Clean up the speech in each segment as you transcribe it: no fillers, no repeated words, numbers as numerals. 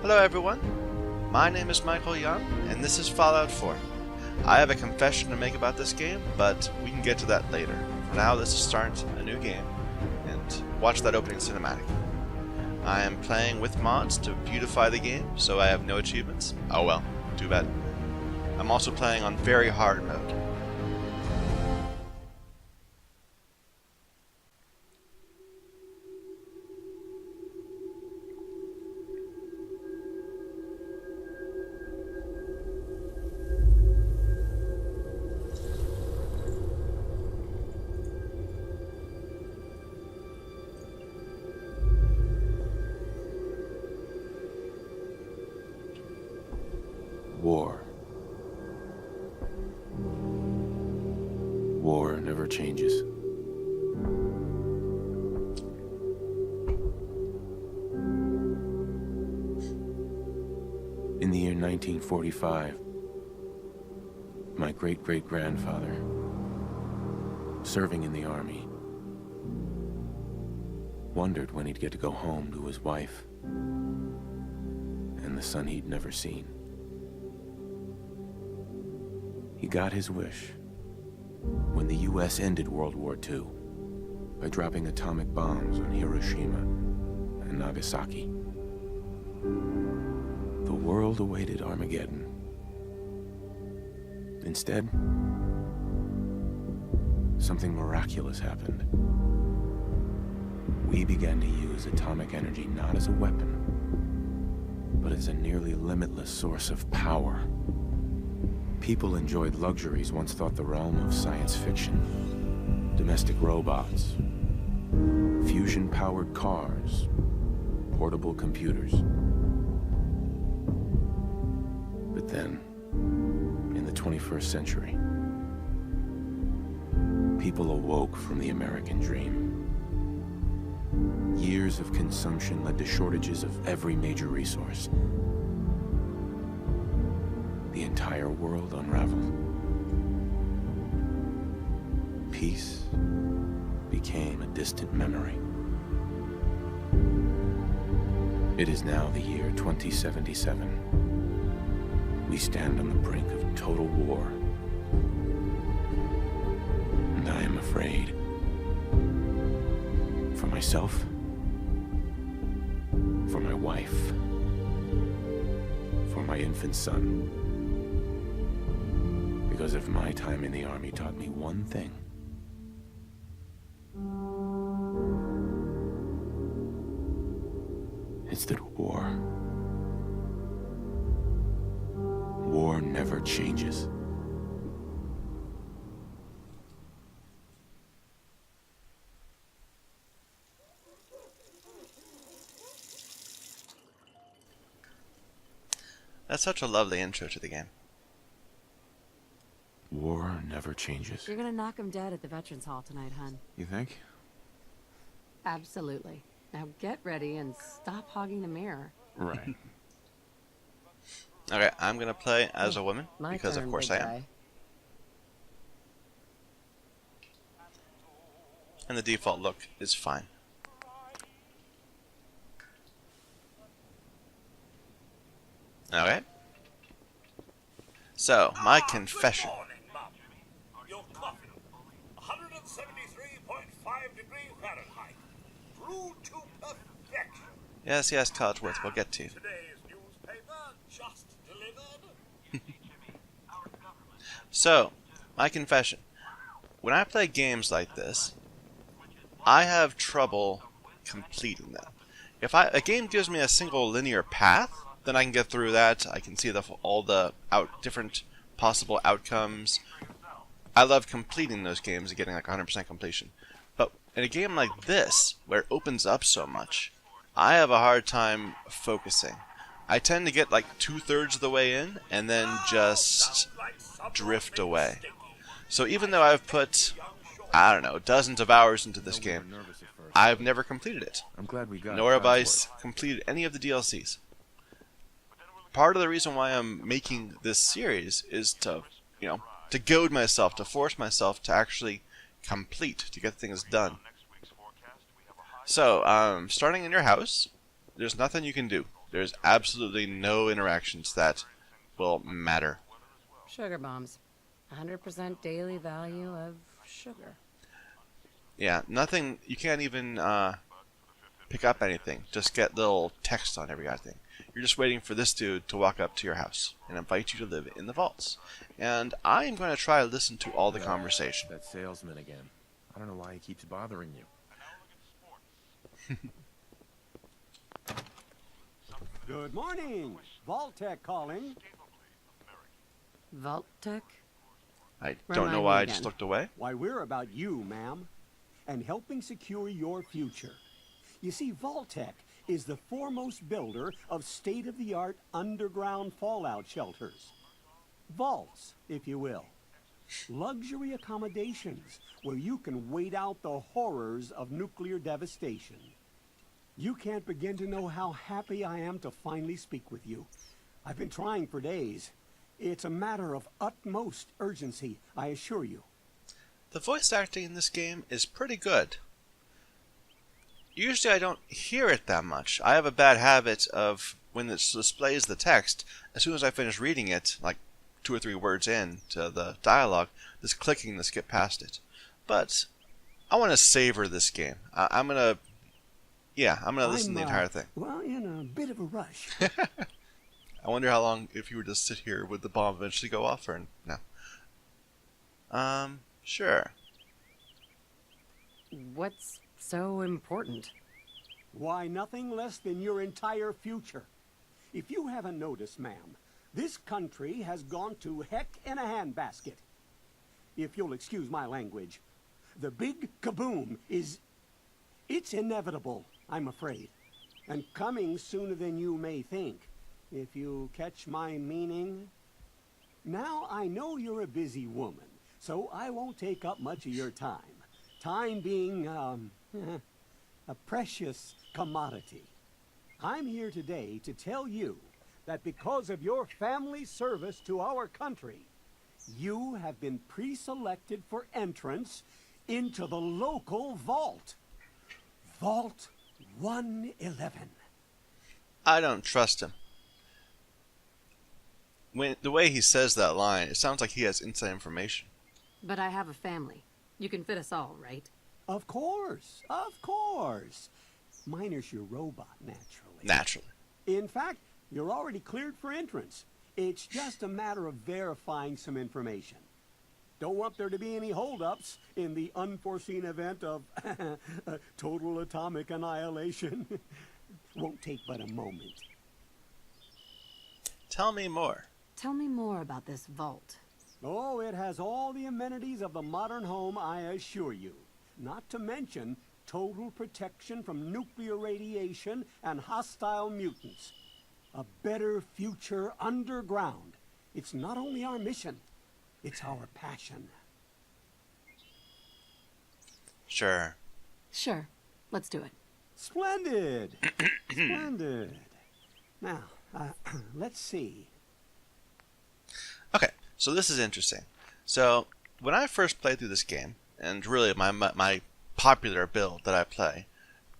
Hello everyone, my name is Michael Young, and this is Fallout 4. I have a confession to make about this game, but we can get to that later. For now, let's start a new game, and watch that opening cinematic. I am playing with mods to beautify the game, so I have no achievements. Oh well, too bad. I'm also playing on very hard mode. War. War never changes. In the year 1945, my great-great-grandfather, serving in the army, wondered when he'd get to go home to his wife and the son he'd never seen. He got his wish when the U.S. ended World War II by dropping atomic bombs on Hiroshima and Nagasaki. The world awaited Armageddon. Instead, something miraculous happened. We began to use atomic energy not as a weapon, but as a nearly limitless source of power. People enjoyed luxuries once thought the realm of science fiction. Domestic robots, fusion-powered cars, portable computers. But then, in the 21st century, people awoke from the American dream. Years of consumption led to shortages of every major resource. The entire world unraveled. Peace became a distant memory. It is now the year 2077. We stand on the brink of total war. And I am afraid. For myself, for my wife, for my infant son. Because if my time in the army taught me one thing, it's that war never changes. That's such a lovely intro to the game. War never changes. You're gonna knock him dead at the Veterans Hall tonight, hun. You think? Absolutely. Now get ready and stop hogging the mirror. Right. Okay, I'm gonna play as a woman, My because turn, of course big I am. guy. And the default look is fine. Okay. So, my confession. Your coffee, 173.5 degrees Fahrenheit, brewed to perfection. Yes, College Worth, we'll get to you. Today's newspaper just delivered. So, my confession. When I play games like this, I have trouble completing them. If a game gives me a single linear path, then I can get through that. I can see all the different possible outcomes. I love completing those games and getting like 100% completion. But in a game like this, where it opens up so much, I have a hard time focusing. I tend to get like 2/3 of the way in and then just drift away. So even though I've put, I don't know, dozens of hours into this game, I've never completed it. I'm glad we got Nor have I Codsworth. completed any of the DLCs. Part of the reason why I'm making this series is to, to goad myself, to force myself to actually complete, to get things done. So, starting in your house, there's nothing you can do. There's absolutely no interactions that will matter. Sugar bombs. 100% daily value of sugar. Yeah, nothing. You can't even pick up anything. Just get little text on every thing. You're just waiting for this dude to walk up to your house and invite you to live in the vaults. And I am going to try to listen to all the conversation. That salesman again. I don't know why he keeps bothering you. Good morning. Vault-Tec calling. Vault Tech? I don't know Remind why me I just again. looked away. Why, we're about you, ma'am, and helping secure your future. You see, Vault-Tec is the foremost builder of state-of-the-art underground fallout shelters. Vaults, if you will. Luxury accommodations where you can wait out the horrors of nuclear devastation. You can't begin to know how happy I am to finally speak with you. I've been trying for days. It's a matter of utmost urgency, I assure you. The voice acting in this game is pretty good. Usually I don't hear it that much. I have a bad habit of, when it displays the text, as soon as I finish reading it, like 2 or 3 words in to the dialogue, just clicking to skip past it. But I want to savor this game. I'm gonna listen to the entire thing. Well, in a bit of a rush. I wonder how long, if you were to sit here, would the bomb eventually go off or no? Sure. What's so important? Why, nothing less than your entire future. If you haven't noticed, ma'am, this country has gone to heck in a handbasket. If you'll excuse my language, the big kaboom is... It's inevitable, I'm afraid. And coming sooner than you may think, if you catch my meaning. Now, I know you're a busy woman, so I won't take up much of your time. Time being, a precious commodity. I'm here today to tell you that because of your family service to our country, you have been pre-selected for entrance into the local vault. Vault 111. I don't trust him. When the way he says that line, it sounds like he has inside information. But I have a family. You can fit us all, right? Of course, of course. Minus your robot, naturally. Naturally. In fact, you're already cleared for entrance. It's just a matter of verifying some information. Don't want there to be any holdups in the unforeseen event of total atomic annihilation. Won't take but a moment. Tell me more. Tell me more about this vault. Oh, it has all the amenities of the modern home, I assure you. Not to mention total protection from nuclear radiation and hostile mutants. A better future underground. It's not only our mission, it's our passion. Sure. Sure. Let's do it. Splendid! Splendid. Now, let's see. Okay, so this is interesting. So, when I first played through this game, and really my popular build that I play,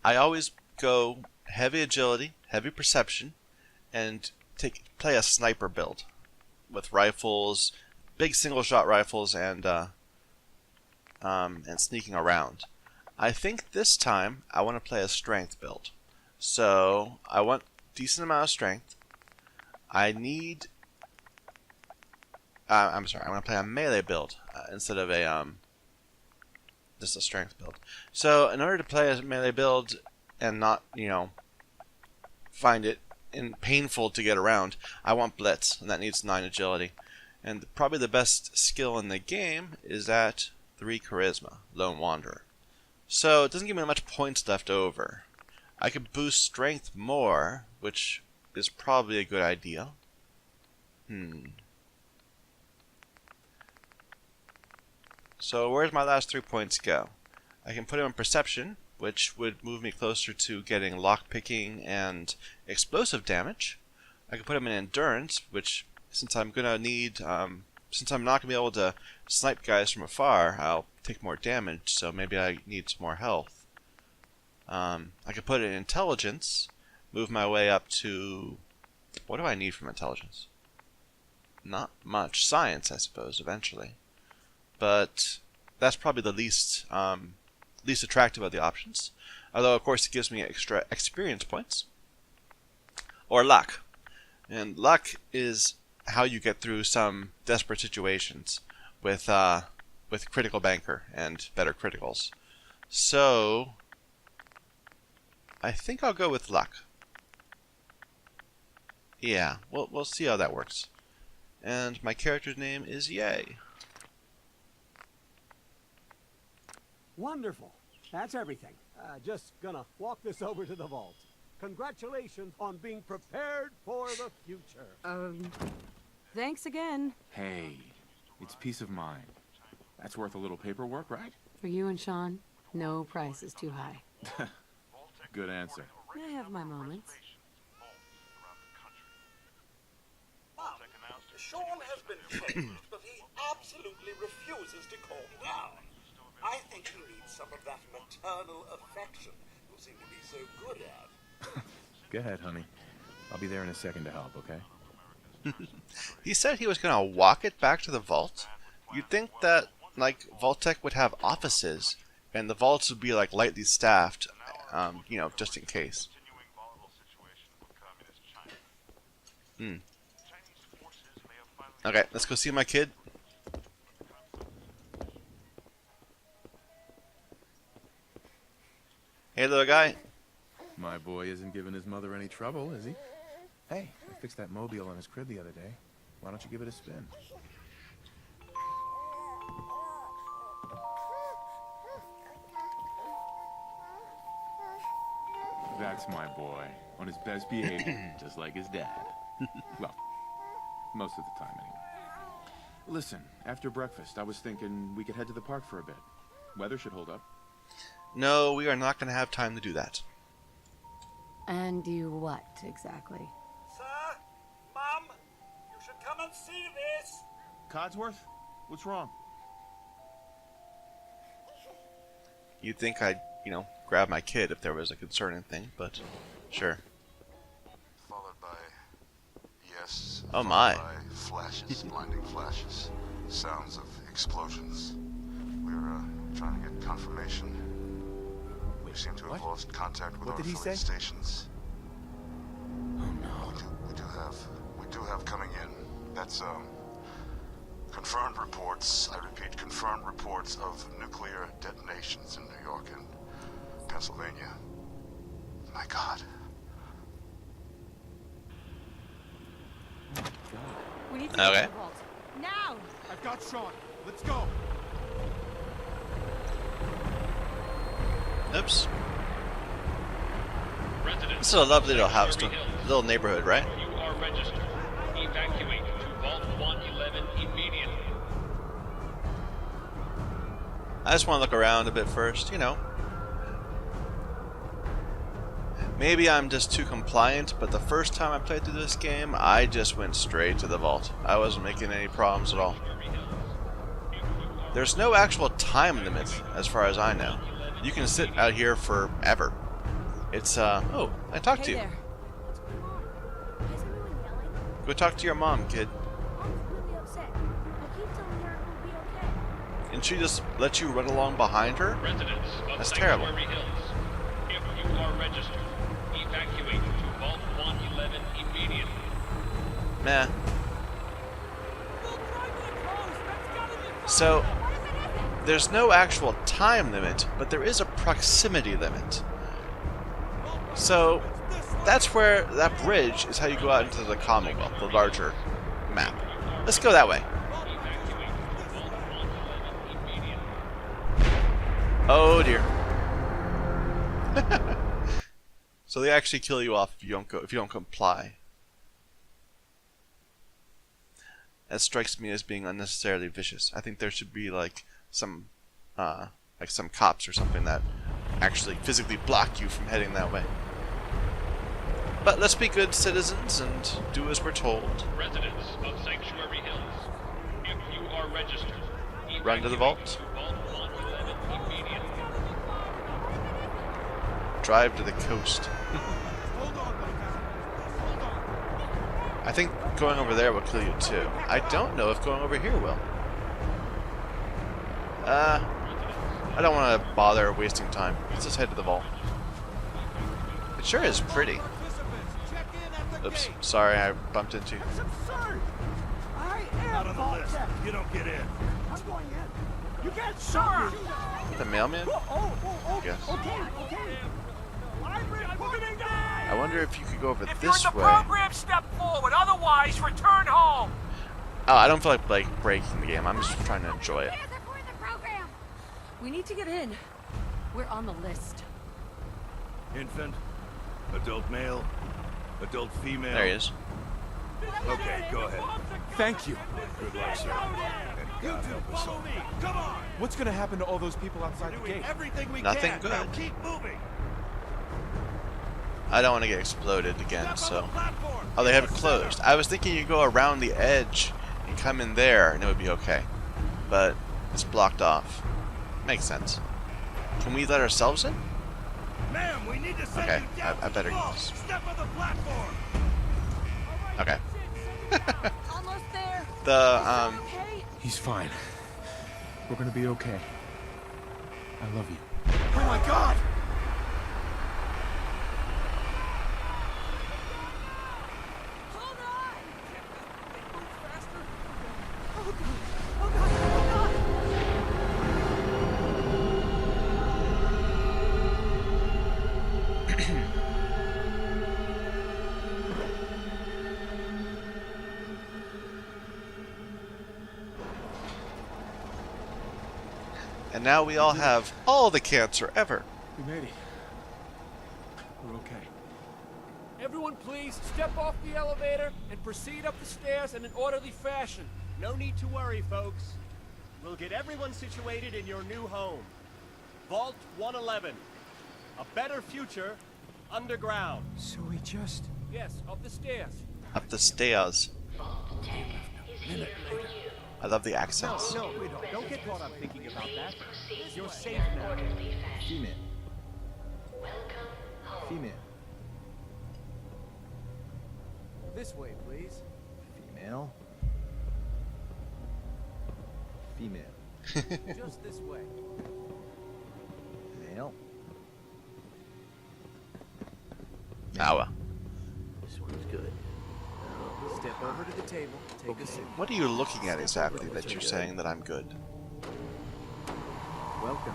I always go heavy agility, heavy perception, and play a sniper build with rifles, big single shot rifles, and sneaking around. I think this time I want to play a strength build. So I want decent amount of strength. I need. I'm sorry. I want to play a melee build instead of a just a strength build. So in order to play a melee build and not find it painful to get around, I want blitz, and that needs 9 agility. And probably the best skill in the game is at 3 charisma, lone wanderer. So it doesn't give me much points left over. I could boost strength more, which is probably a good idea. So where's my last 3 points go? I can put them in perception, which would move me closer to getting lockpicking and explosive damage. I can put them in endurance, which since I'm gonna need, since I'm not gonna be able to snipe guys from afar, I'll take more damage. So maybe I need some more health. I could put it in intelligence, move my way up to... What do I need from intelligence? Not much. Science, I suppose, eventually. But that's probably the least attractive of the options. Although, of course, it gives me extra experience points. Or luck. And luck is how you get through some desperate situations with Critical Banker and better criticals. So, I think I'll go with luck. Yeah, we'll see how that works. And my character's name is Yay. Wonderful. That's everything. Just gonna walk this over to the vault. Congratulations on being prepared for the future. Thanks again. Hey, it's peace of mind. That's worth a little paperwork, right? For you and Sean, no price is too high. Good answer. I have my moments. Sean has been changed, but he absolutely refuses to calm down. I think he needs some of that maternal affection you seem to be so good at. Go ahead, honey. I'll be there in a second to help, okay? He said he was going to walk it back to the vault. You'd think that, like, Vault-Tec would have offices, and the vaults would be, like, lightly staffed, you know, just in case. Okay, let's go see my kid. Hey, little guy. My boy isn't giving his mother any trouble, is he? Hey, I fixed that mobile on his crib the other day. Why don't you give it a spin? That's my boy, on his best behavior, just like his dad. Well, most of the time, anyway. Listen, after breakfast, I was thinking we could head to the park for a bit. Weather should hold up. No, we are not going to have time to do that. And do what, exactly? Sir, Mum, you should come and see this. Codsworth? What's wrong? You'd think I'd, you know, grab my kid if there was a concerning thing, but sure. Followed by yes. Oh my. By flashes, blinding flashes, sounds of explosions. We're trying to get confirmation. We seem to have what? lost contact with What our did he affiliate say? stations. Oh no. We do have coming in. That's confirmed reports. I repeat, confirmed reports of nuclear detonations in New York and Pennsylvania. My God. We need to Okay. get to the vault. Now! I've got Sean. Let's go. Oops. Residents This is a lovely little house, Sanctuary Hills. little neighborhood, right? You are registered. Evacuate to Vault 111 immediately. I just want to look around a bit first, you know. Maybe I'm just too compliant, but the first time I played through this game, I just went straight to the vault. I wasn't making any problems at all. There's no actual time limit, as far as I know. You can sit out here forever. It's, oh, I talked to Hey you. there. What's going on? Why is everyone yelling? Go talk to your mom, kid. Mom's really upset. I keep telling her it will be okay. And she just let you run along behind her? Residents of That's terrible. Sanctuary Hills. If you are registered, evacuate to Vault 111 immediately. Meh. So, there's no actual time limit, but there is a proximity limit. So, that's where that bridge is how you go out into the Commonwealth, the larger map. Let's go that way. Evacuate to Vault 111 immediately. Oh dear. So they actually kill you off if you don't comply. That strikes me as being unnecessarily vicious. I think there should be like some cops or something that actually physically block you from heading that way. But let's be good citizens and do as we're told. Residents of Sanctuary Hills, if you are registered, Run to the evacuate vault. to Vault 111 immediately. Drive to the coast. Hold on, I think going over there will kill you too. I don't know if going over here will. I don't want to bother wasting time. Let's just head to the vault. It sure is pretty. Oops, sorry, I bumped into you. It's absurd! I am Out on the list. vault-checked. You don't get in. I'm going in. You can't stop me! The mailman? Yes. Okay. I'm reporting down! I wonder if you could go over If you're in this the way. program, step forward. Otherwise, return home. Oh, I don't feel like breaking the game. I'm just trying to enjoy it. We need to get in. We're on the list. Infant, adult male, adult female. There he is. Okay, go ahead. Thank you. Good luck, sir. And God help us all. Come on! What's gonna happen to all those people outside the Doing gate? everything we Nothing can. good. Now keep moving. I don't want to get exploded again, Step on so... the platform. Oh, they have it Yes, closed. sir. I was thinking you go around the edge and come in there and it would be okay. But it's blocked off. Makes sense. Can we let ourselves in? Ma'am, we need to send Okay, you down I the better slope. use- Step on the platform. Okay. Almost there. The, Okay. He's fine. We're gonna be okay. I love you. Oh my God! Hold on. and now we all have all the cancer ever. We made it. We're okay. Everyone please step off the elevator and proceed up the stairs in an orderly fashion. No need to worry, folks. We'll get everyone situated in your new home. Vault 111. A better future underground. So we just... Yes, up the stairs. Up the stairs. I love the accents. No, don't get caught up thinking about that. You're safe now. Female. Female. This way, please. Female. Female. Just this way. Male. Awa. This one's good. Step over to the table. Take a seat. What are you looking at exactly that you're saying that I'm good? Welcome.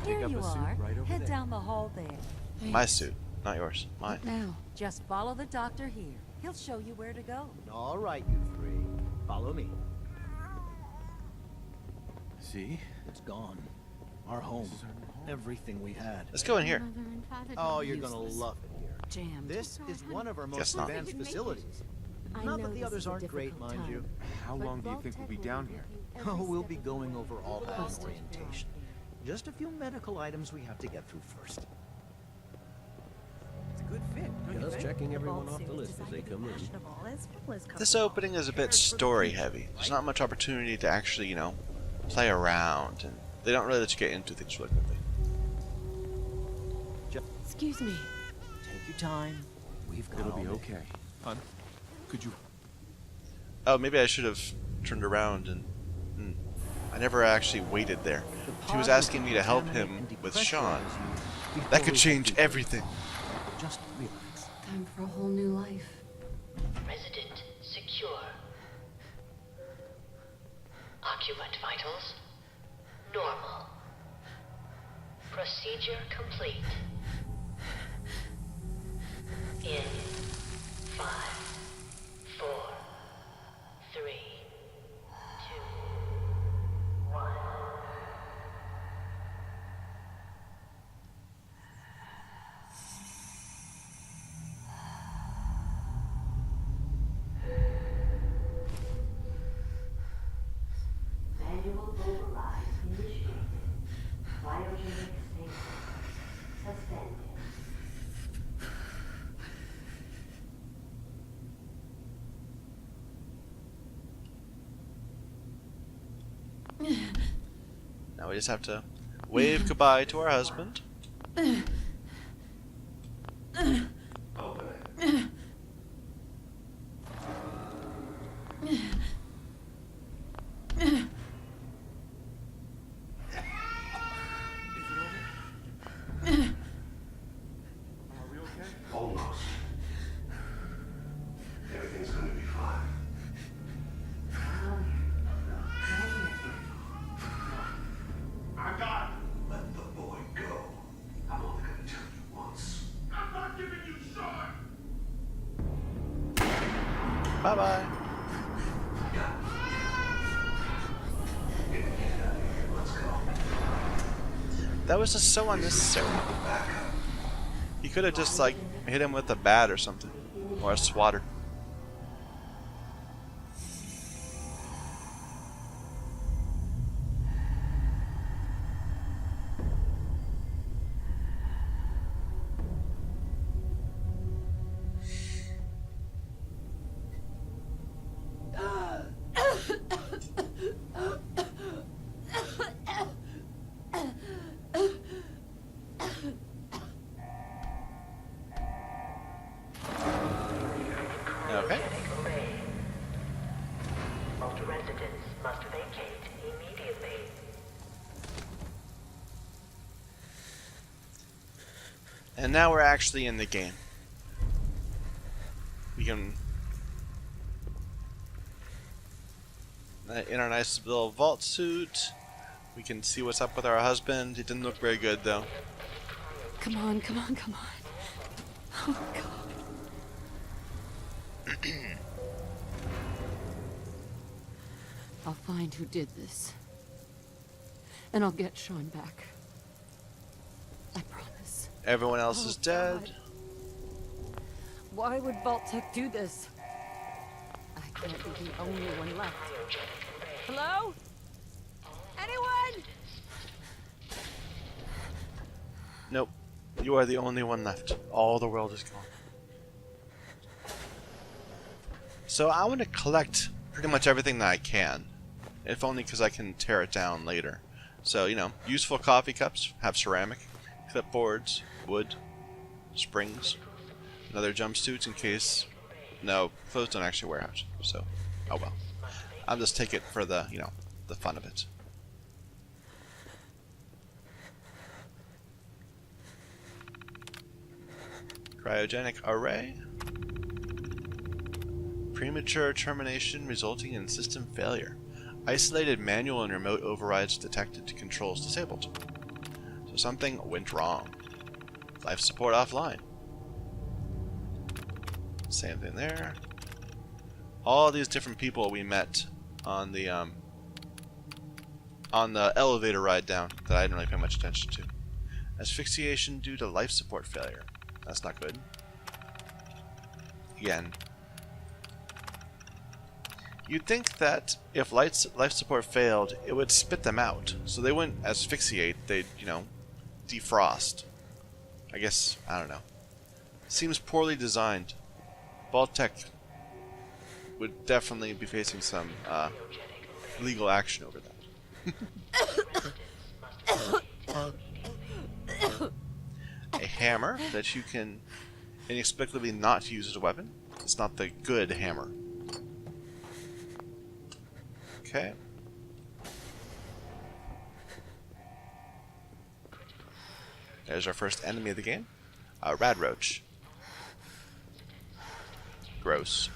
Here up you a suit are. right over Head there. down the hall there. My suit, not yours. Mine. Now, just follow the doctor here. He'll show you where to go. All right, you three. Follow me. See? It's gone. Our home. Everything we had. Let's go in here. Oh, you're gonna love it here. Jammed. This is one of our Guess most not. advanced facilities. I Not know that the this others is a aren't great, difficult mind time, you. How but long do you Vault think we'll be Tech down will here? give you every Oh, we'll step be of going the over way. all that Trust your orientation. Just a few medical items we have to get through first. It's a good fit. Don't you Just think? checking everyone Vault off the suit list as designed they to be come in. fashionable as well as This comfortable. opening is a bit story heavy. There's not much opportunity to actually, you know, play around, and they don't really let you get into things really quickly. Excuse me. Take your time. We've got It'll all be day. okay. Hun, could you... Oh, maybe I should have turned around and... I never actually waited there. He was asking me to help him with Sean. That could change everything. Just relax. Time for a whole new life. Resident secure. Occupant vitals normal. Procedure complete. In 5, 4, 3, 2, 1. Manual override initiated. Cryogenic stasis suspended. Now we just have to wave goodbye to our husband. Bye-bye. That was just so unnecessary. He could have just, like, hit him with a bat or something. Or a swatter. Okay. Most residents must vacate immediately. And now we're actually in the game. We can, in our nice little vault suit, we can see what's up with our husband. He didn't look very good though. Come on, come on, come on. Oh, God. I'll find who did this. And I'll get Sean back. I promise. Everyone else is dead. God. Why would Vault-Tec do this? I can't be the only one left. Hello? Anyone? Nope. You are the only one left. All the world is gone. So I want to collect pretty much everything that I can. If only because I can tear it down later. So, you know, useful coffee cups, have ceramic, clipboards, wood, springs, another jumpsuits in case... No, clothes don't actually wear out, so, oh well. I'll just take it for the, you know, the fun of it. Cryogenic array. Premature termination resulting in system failure. Isolated manual and remote overrides detected. Controls disabled. So something went wrong. Life support offline. Same thing there. All these different people we met on the elevator ride down that I didn't really pay much attention to. Asphyxiation due to life support failure. That's not good. Again. You'd think that if life support failed, it would spit them out. So they wouldn't asphyxiate, they'd, you know, defrost. I guess, I don't know. Seems poorly designed. Vault-Tec would definitely be facing some legal action over that. A hammer that you can inexplicably not use as a weapon. It's not the good hammer. Okay. There's our first enemy of the game. Radroach. Gross.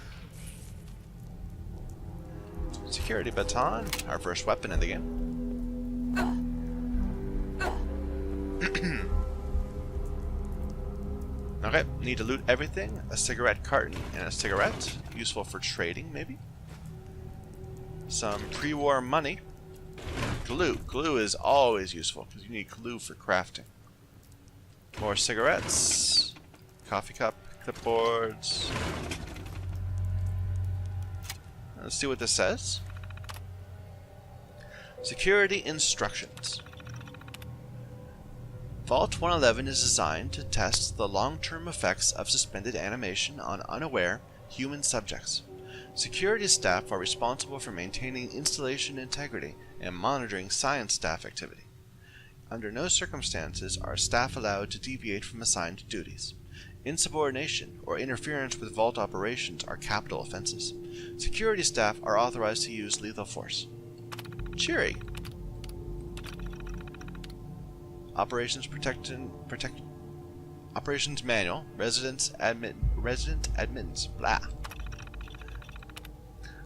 Security baton. Our first weapon in the game. Okay, need to loot everything. A cigarette carton and a cigarette. Useful for trading, maybe. Some pre-war money. Glue. Glue is always useful because you need glue for crafting. More cigarettes. Coffee cup. Clipboards. Let's see what this says. Security instructions. Vault 111 is designed to test the long-term effects of suspended animation on unaware human subjects. Security staff are responsible for maintaining installation integrity and monitoring science staff activity. Under no circumstances are staff allowed to deviate from assigned duties. Insubordination or interference with vault operations are capital offenses. Security staff are authorized to use lethal force. Cheery. Operations Operations manual. Resident admittance. Blah.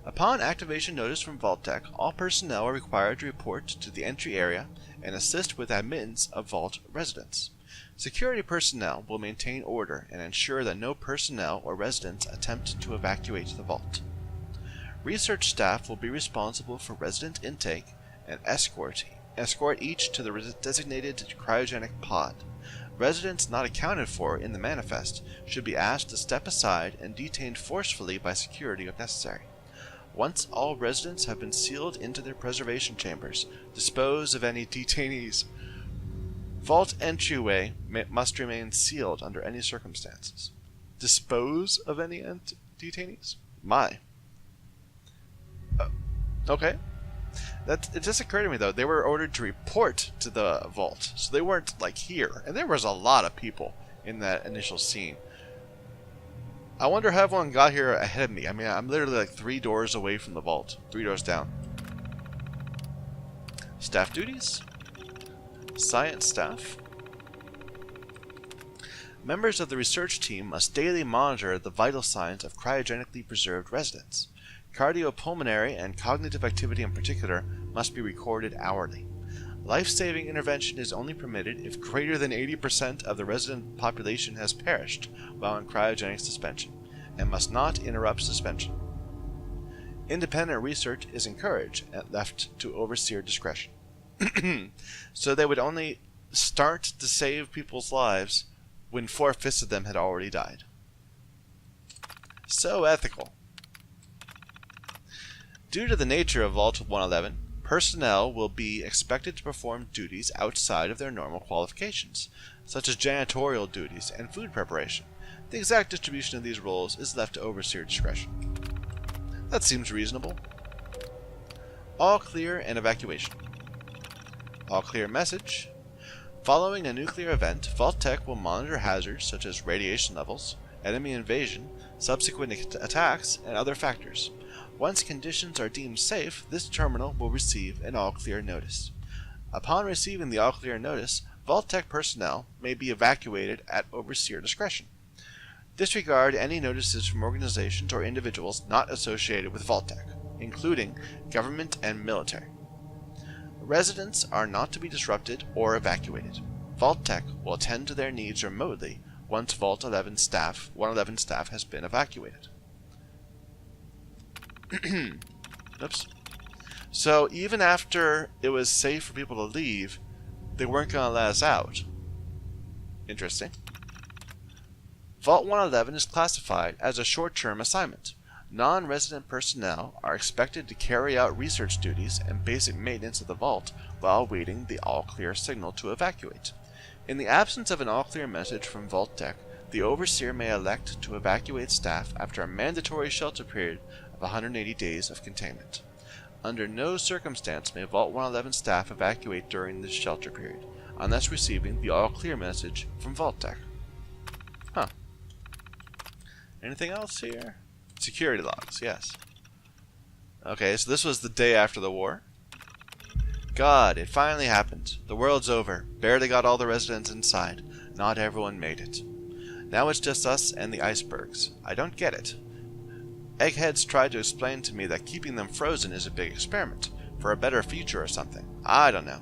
Upon activation notice from Vault-Tec, all personnel are required to report to the entry area and assist with admittance of Vault residents. Security personnel will maintain order and ensure that no personnel or residents attempt to evacuate the vault. Research staff will be responsible for resident intake and escort each to the designated cryogenic pod. Residents not accounted for in the manifest should be asked to step aside and detained forcefully by security if necessary. Once all residents have been sealed into their preservation chambers, dispose of any detainees. Vault entryway must remain sealed under any circumstances. Dispose of any detainees? My. Okay. It just occurred to me, though, they were ordered to report to the vault, so they weren't, like, here. And there was a lot of people in that initial scene. I wonder how everyone got here ahead of me. I mean, I'm literally, like, 3 doors away from the vault. 3 doors down. Staff duties. Science staff. Members of the research team must daily monitor the vital signs of cryogenically preserved residents. Cardiopulmonary and cognitive activity in particular must be recorded hourly. Life-saving intervention is only permitted if greater than 80% of the resident population has perished while in cryogenic suspension, and must not interrupt suspension. Independent research is encouraged and left to overseer discretion. So they would only start to save people's lives when 4/5 of them had already died. So ethical. Due to the nature of Vault 111, personnel will be expected to perform duties outside of their normal qualifications, such as janitorial duties and food preparation. The exact distribution of these roles is left to overseer discretion. That seems reasonable. All clear and evacuation. All clear message. Following a nuclear event, Vault Tech will monitor hazards such as radiation levels, enemy invasion, subsequent attacks, and other factors. Once conditions are deemed safe, this terminal will receive an all-clear notice. Upon receiving the all-clear notice, Vault Tech personnel may be evacuated at overseer discretion. Disregard any notices from organizations or individuals not associated with Vault Tech, including government and military. Residents are not to be disrupted or evacuated. Vault Tech will attend to their needs remotely once Vault 111 staff has been evacuated. Oops. So even after it was safe for people to leave, they weren't going to let us out. Interesting. Vault 111 is classified as a short-term assignment. Non-resident personnel are expected to carry out research duties and basic maintenance of the vault while awaiting the all-clear signal to evacuate. In the absence of an all-clear message from Vault Tech, the overseer may elect to evacuate staff after a mandatory shelter period of 180 days of containment. Under no circumstance may Vault 111 staff evacuate during this shelter period, unless receiving the all-clear message from Vault Tech. Huh. Anything else here? Security logs, yes. Okay, so this was the day after the war. God, it finally happened. The world's over. Barely got all the residents inside. Not everyone made it. Now it's just us and the icebergs. I don't get it. Eggheads tried to explain to me that keeping them frozen is a big experiment, for a better future or something. I don't know.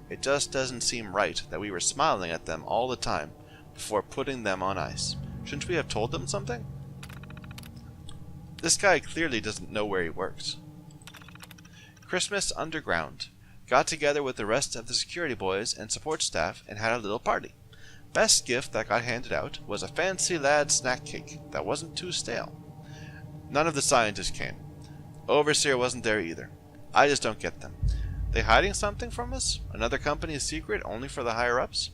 It just doesn't seem right that we were smiling at them all the time before putting them on ice. Shouldn't we have told them something? This guy clearly doesn't know where he works. Christmas underground. Got together with the rest of the security boys and support staff and had a little party. Best gift that got handed out was a fancy lad snack cake that wasn't too stale. None of the scientists came. Overseer wasn't there either. I just don't get them. They hiding something from us? Another company's secret only for the higher-ups?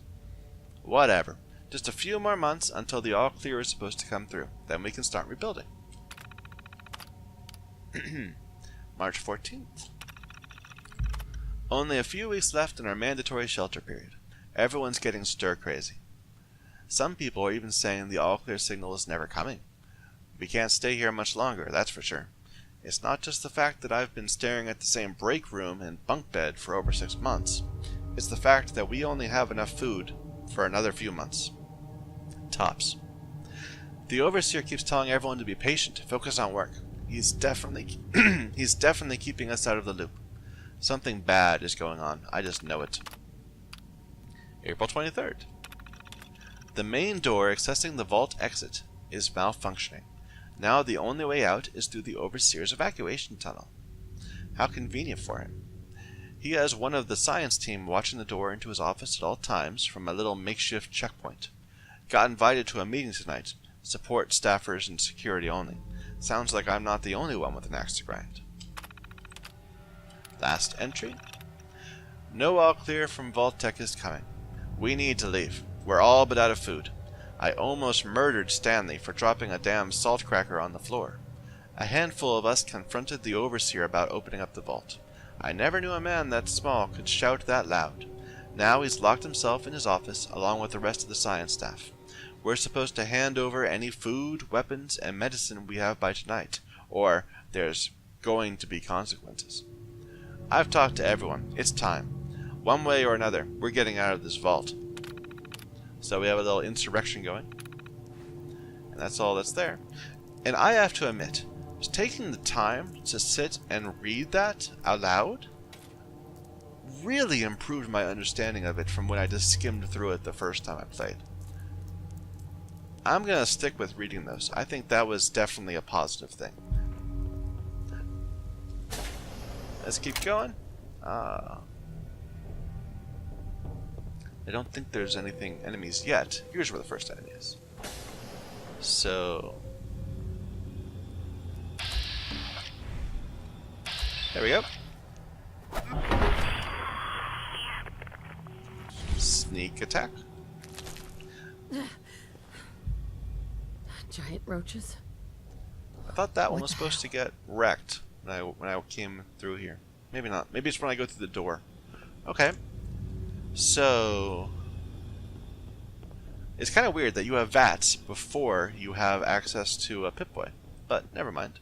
Whatever. Just a few more months until the all-clear is supposed to come through. Then we can start rebuilding. March 14th. Only a few weeks left in our mandatory shelter period. Everyone's getting stir-crazy. Some people are even saying the all-clear signal is never coming. We can't stay here much longer, that's for sure. It's not just the fact that I've been staring at the same break room and bunk bed for over 6 months. It's the fact that we only have enough food for another few months. Tops. The overseer keeps telling everyone to be patient, focus on work. He's definitely keeping us out of the loop. Something bad is going on. I just know it. April 23rd. The main door accessing the vault exit is malfunctioning. Now the only way out is through the Overseer's evacuation tunnel. How convenient for him. He has one of the science team watching the door into his office at all times from a little makeshift checkpoint. Got invited to a meeting tonight. Support staffers and security only. Sounds like I'm not the only one with an axe to grind. Last entry. No all clear from Vault-Tec is coming. We need to leave. We're all but out of food. I almost murdered Stanley for dropping a damn salt cracker on the floor. A handful of us confronted the Overseer about opening up the vault. I never knew a man that small could shout that loud. Now he's locked himself in his office along with the rest of the science staff. We're supposed to hand over any food, weapons, and medicine we have by tonight, or there's going to be consequences. I've talked to everyone. It's time. One way or another, we're getting out of this vault. So we have a little insurrection going. And that's all that's there. And I have to admit, taking the time to sit and read that out loud really improved my understanding of it from when I just skimmed through it the first time I played. I'm going to stick with reading those. I think that was definitely a positive thing. Let's keep going. I don't think there's anything enemies yet. Here's where the first enemy is. So there we go. Sneak attack. Giant roaches. I thought that one was supposed to get wrecked when I came through here. Maybe not. Maybe it's when I go through the door. Okay. So it's kind of weird that you have VATS before you have access to a Pip-Boy, but never mind.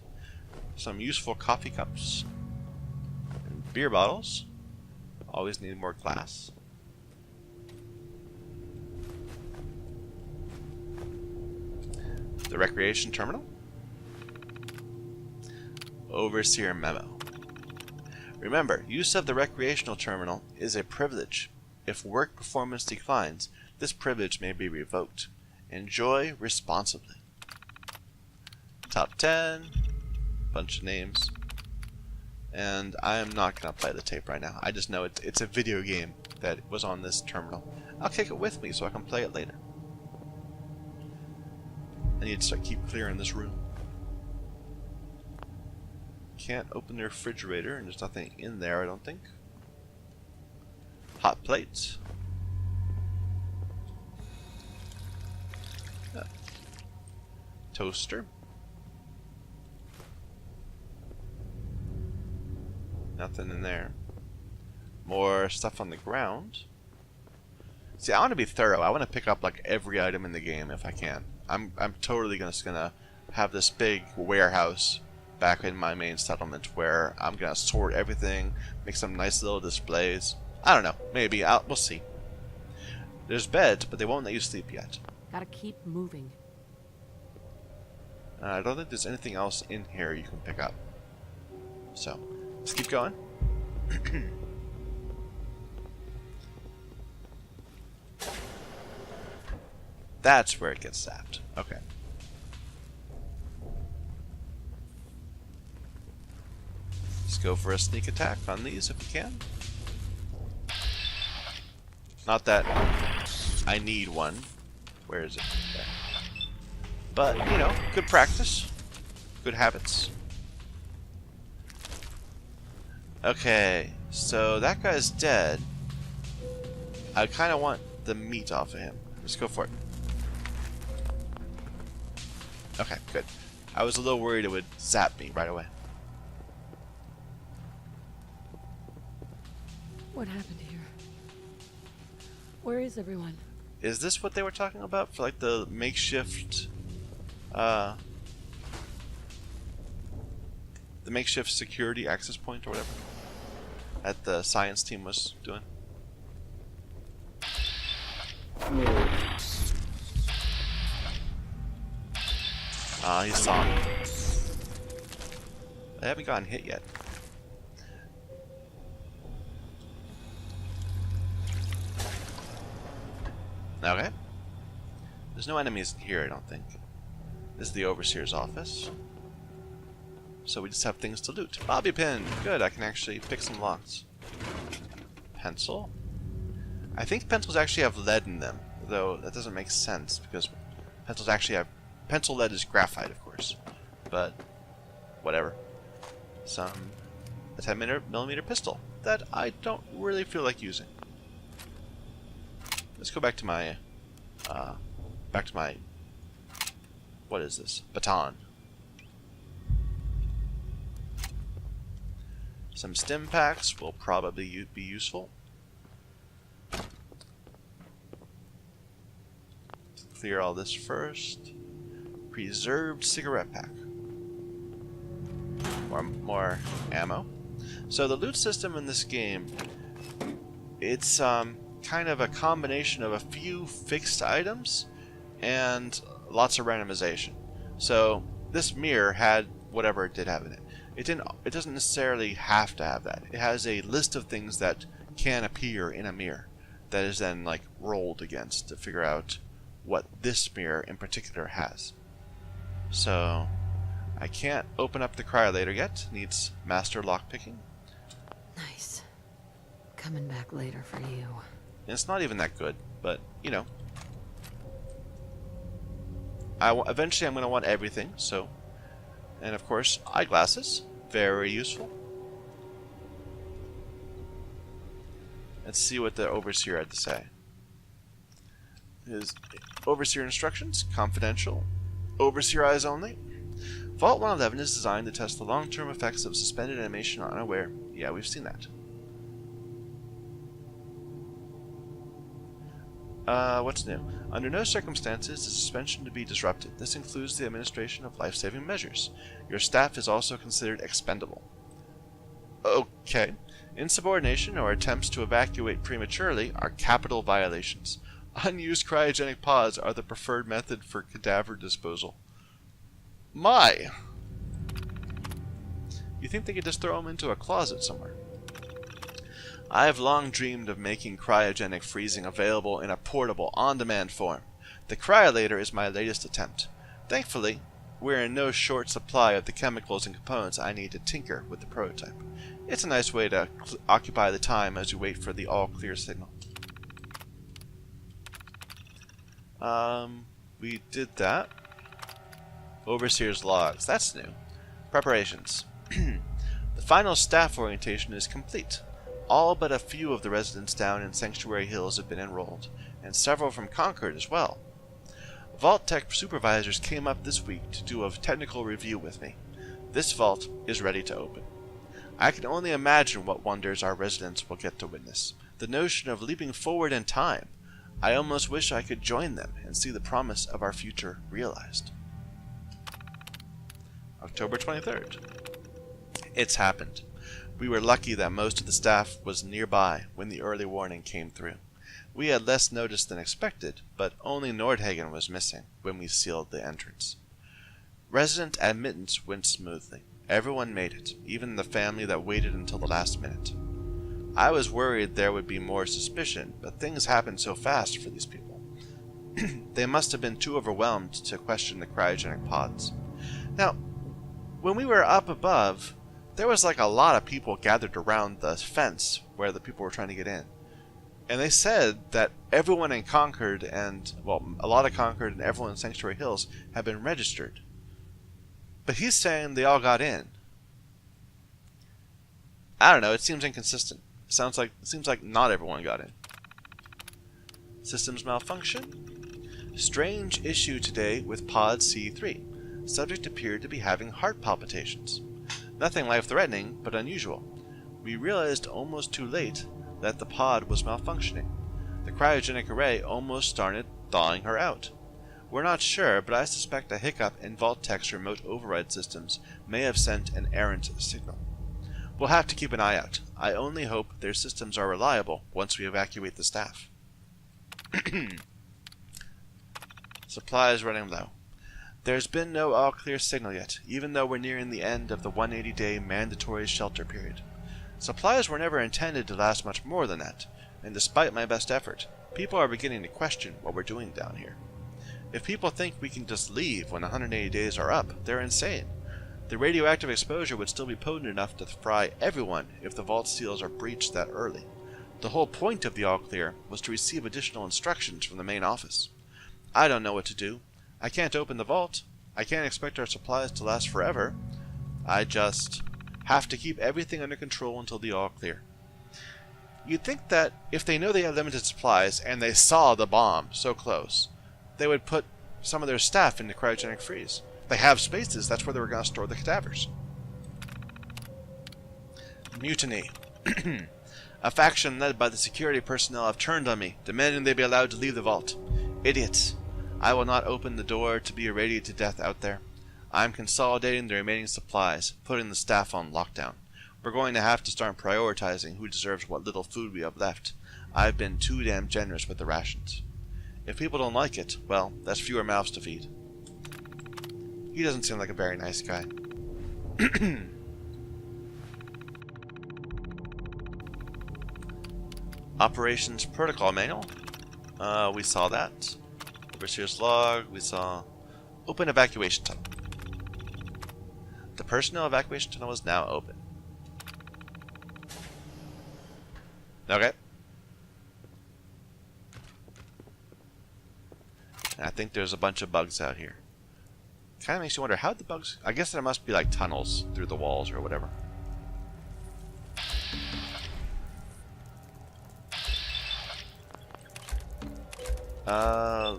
Some useful coffee cups and beer bottles. Always need more glass. The recreation terminal. Overseer memo. Remember, use of the recreational terminal is a privilege. If work performance declines, this privilege may be revoked. Enjoy responsibly. Top 10. Bunch of names. And I am not going to play the tape right now. I just know it's a video game that was on this terminal. I'll take it with me so I can play it later. I need to keep clearing this room. Can't open the refrigerator, and there's nothing in there, I don't think. Hot plates. Toaster. Nothing in there. More stuff on the ground. See, I want to be thorough. I want to pick up like every item in the game if I can. I'm totally just gonna have this big warehouse back in my main settlement where I'm gonna sort everything, make some nice little displays. I don't know. Maybe we'll see. There's beds, but they won't let you sleep yet. Gotta keep moving. I don't think there's anything else in here you can pick up. So, let's keep going. That's where it gets zapped. Okay. Let's go for a sneak attack on these if we can. Not that I need one. Where is it? There. But, you know, good practice. Good habits. Okay, so that guy's dead. I kind of want the meat off of him. Let's go for it. Okay, good. I was a little worried it would zap me right away. What happened here? Where is everyone? Is this what they were talking about for like the makeshift the makeshift security access point or whatever that the science team was doing? Ah, he saw me. I haven't gotten hit yet. Okay. There's no enemies in here, I don't think. This is the Overseer's office. So we just have things to loot. Bobby pin! Good, I can actually pick some locks. Pencil? I think pencils actually have lead in them, though that doesn't make sense because pencils actually have... Pencil lead is graphite, of course. But, whatever. A 10mm pistol that I don't really feel like using. Let's go back to my... what is this? Baton. Some stim packs will probably be useful. Clear all this first. Preserved cigarette pack. More ammo. So the loot system in this game, it's kind of a combination of a few fixed items and lots of randomization. So this mirror had whatever it did have in it. It doesn't necessarily have to have that. It has a list of things that can appear in a mirror that is then like rolled against to figure out what this mirror in particular has. So I can't open up the cryolator yet. Needs master lockpicking. Nice. Coming back later for you. And it's not even that good, but you know. Eventually I'm going to want everything, so... And of course, eyeglasses. Very useful. Let's see what the Overseer had to say. His Overseer instructions, confidential. Overseer eyes only. Vault 111 is designed to test the long-term effects of suspended animation on unaware. Yeah, we've seen that. What's new? Under no circumstances is suspension to be disrupted. This includes the administration of life-saving measures. Your staff is also considered expendable. Okay. Insubordination or attempts to evacuate prematurely are capital violations. Unused cryogenic pods are the preferred method for cadaver disposal. My! You think they could just throw them into a closet somewhere? I have long dreamed of making cryogenic freezing available in a portable, on-demand form. The cryolator is my latest attempt. Thankfully, we're in no short supply of the chemicals and components I need to tinker with the prototype. It's a nice way to occupy the time as we wait for the all-clear signal. We did that. Overseer's logs. That's new. Preparations. The final staff orientation is complete. All but a few of the residents down in Sanctuary Hills have been enrolled, and several from Concord as well. Vault Tech supervisors came up this week to do a technical review with me. This vault is ready to open. I can only imagine what wonders our residents will get to witness. The notion of leaping forward in time. I almost wish I could join them and see the promise of our future realized. October 23rd. It's happened. We were lucky that most of the staff was nearby when the early warning came through. We had less notice than expected, but only Nordhagen was missing when we sealed the entrance. Resident admittance went smoothly. Everyone made it, even the family that waited until the last minute. I was worried there would be more suspicion, but things happened so fast for these people. They must have been too overwhelmed to question the cryogenic pods. Now, when we were up above, there was like a lot of people gathered around the fence where the people were trying to get in. And they said that everyone in Concord and, well, a lot of Concord and everyone in Sanctuary Hills have been registered. But he's saying they all got in. I don't know, it seems inconsistent. It seems like not everyone got in. Systems malfunction. Strange issue today with pod C3. Subject appeared to be having heart palpitations. Nothing life-threatening, but unusual. We realized almost too late that the pod was malfunctioning. The cryogenic array almost started thawing her out. We're not sure, but I suspect a hiccup in Vault Tech's remote override systems may have sent an errant signal. We'll have to keep an eye out. I only hope their systems are reliable once we evacuate the staff. Supplies running low. There's been no all-clear signal yet, even though we're nearing the end of the 180-day mandatory shelter period. Supplies were never intended to last much more than that, and despite my best effort, people are beginning to question what we're doing down here. If people think we can just leave when 180 days are up, they're insane. The radioactive exposure would still be potent enough to fry everyone if the vault seals are breached that early. The whole point of the all clear was to receive additional instructions from the main office. I don't know what to do. I can't open the vault. I can't expect our supplies to last forever. I just have to keep everything under control until the all clear. You'd think that if they know they have limited supplies and they saw the bomb so close, they would put some of their staff into cryogenic freeze. They have spaces, that's where they were going to store the cadavers. Mutiny. A faction led by the security personnel have turned on me, demanding they be allowed to leave the vault. Idiots. I will not open the door to be irradiated to death out there. I am consolidating the remaining supplies, putting the staff on lockdown. We're going to have to start prioritizing who deserves what little food we have left. I've been too damn generous with the rations. If people don't like it, well, that's fewer mouths to feed. He doesn't seem like a very nice guy. Operations Protocol Manual. We saw that. Overseer's Log. We saw Open Evacuation Tunnel. The personnel evacuation tunnel is now open. Okay. And I think there's a bunch of bugs out here. Kind of makes you wonder how the bugs... I guess there must be like tunnels through the walls or whatever.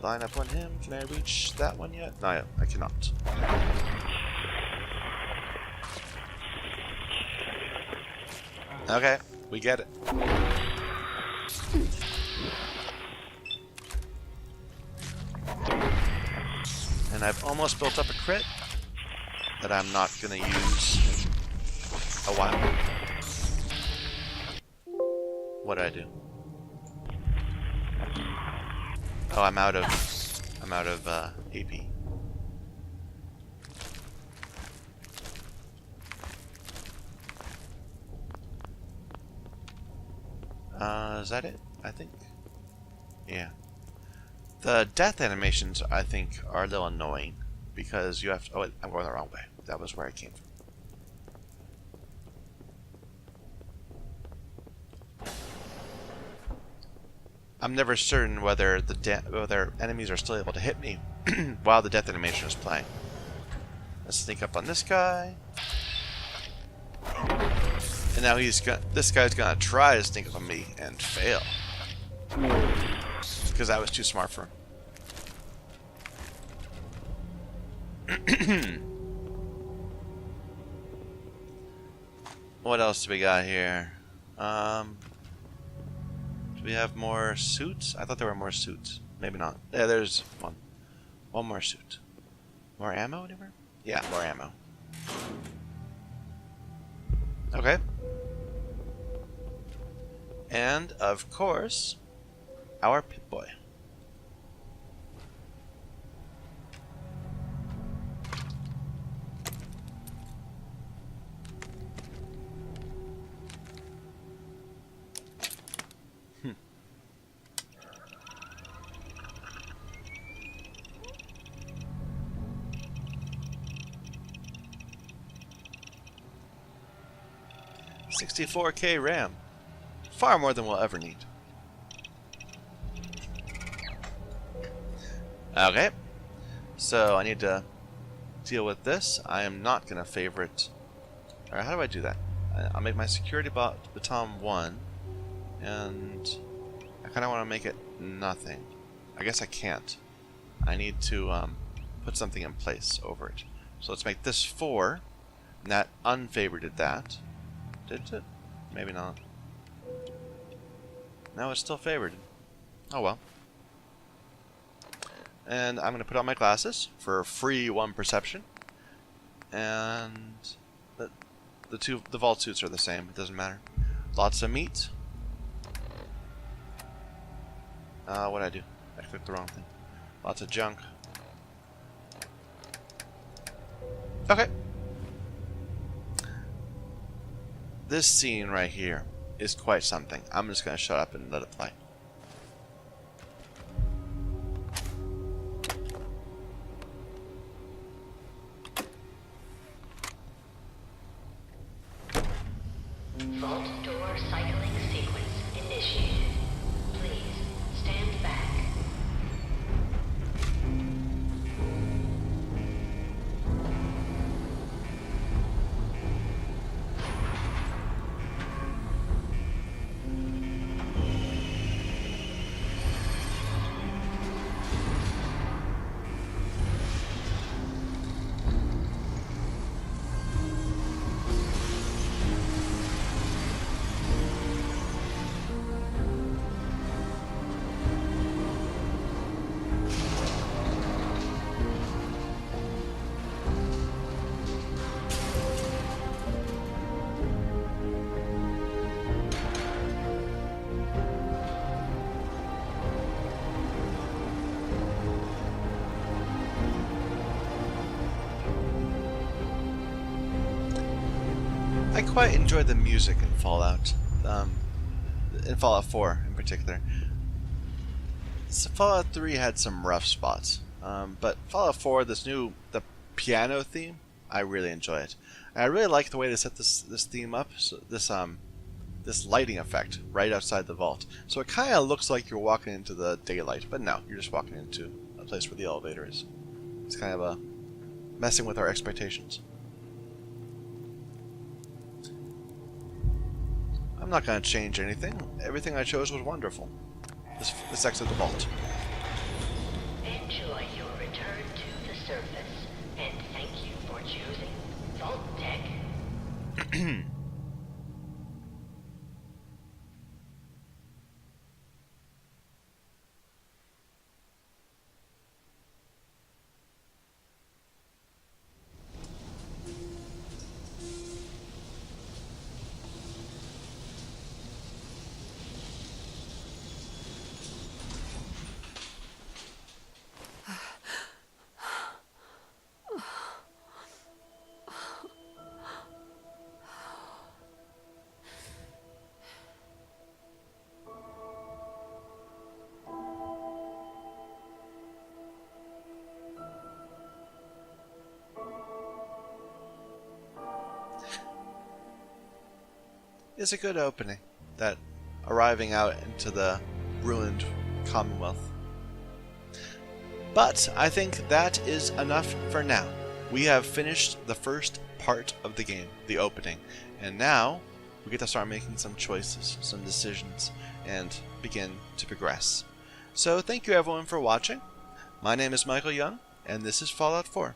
Line up on him. Can I reach that one yet? No, I cannot. Okay, we get it. And I've almost built up a crit that I'm not going to use a while. What did I do? Oh, I'm out of AP. Is that it? I think. Yeah. The death animations, I think, are a little annoying because you have to. Oh, I'm going the wrong way. That was where I came from. I'm never certain whether whether enemies are still able to hit me while the death animation is playing. Let's sneak up on this guy. And now this guy's gonna try to sneak up on me and fail. Because I was too smart for him. What else do we got here? Do we have more suits? I thought there were more suits. Maybe not. Yeah, there's one. One more suit. More ammo anywhere? Yeah, more ammo. Okay. And, of course, our Pip-Boy. $64K RAM. Far more than we'll ever need. Okay. So I need to deal with this. I am not going to favorite... Alright, how do I do that? I'll make my security baton 1. And I kind of want to make it nothing. I guess I can't. I need to put something in place over it. So let's make this 4. And that unfavorited that. Did it? Maybe not. No, it's still favored. Oh well. And I'm going to put on my glasses for free 1 perception. And the vault suits are the same. It doesn't matter. Lots of meat. What did I do? I clicked the wrong thing. Lots of junk. Okay. This scene right here is quite something. I'm just going to shut up and let it play. Recycling sequence initiated. Please stand back. I quite enjoy the music in Fallout, in Fallout 4 in particular. So Fallout 3 had some rough spots, but Fallout 4, the piano theme, I really enjoy it. And I really like the way they set this theme up, so this lighting effect right outside the vault. So it kind of looks like you're walking into the daylight, but no, you're just walking into a place where the elevator is. It's kind of messing with our expectations. I'm not going to change anything. Everything I chose was wonderful. Let's exit the vault. Enjoy your return to the surface, and thank you for choosing Vault Tech. It's a good opening, that arriving out into the ruined Commonwealth. But I think that is enough for now. We have finished the first part of the game, the opening, and now we get to start making some choices, some decisions, and begin to progress. So thank you everyone for watching. My name is Michael Young, and this is Fallout 4.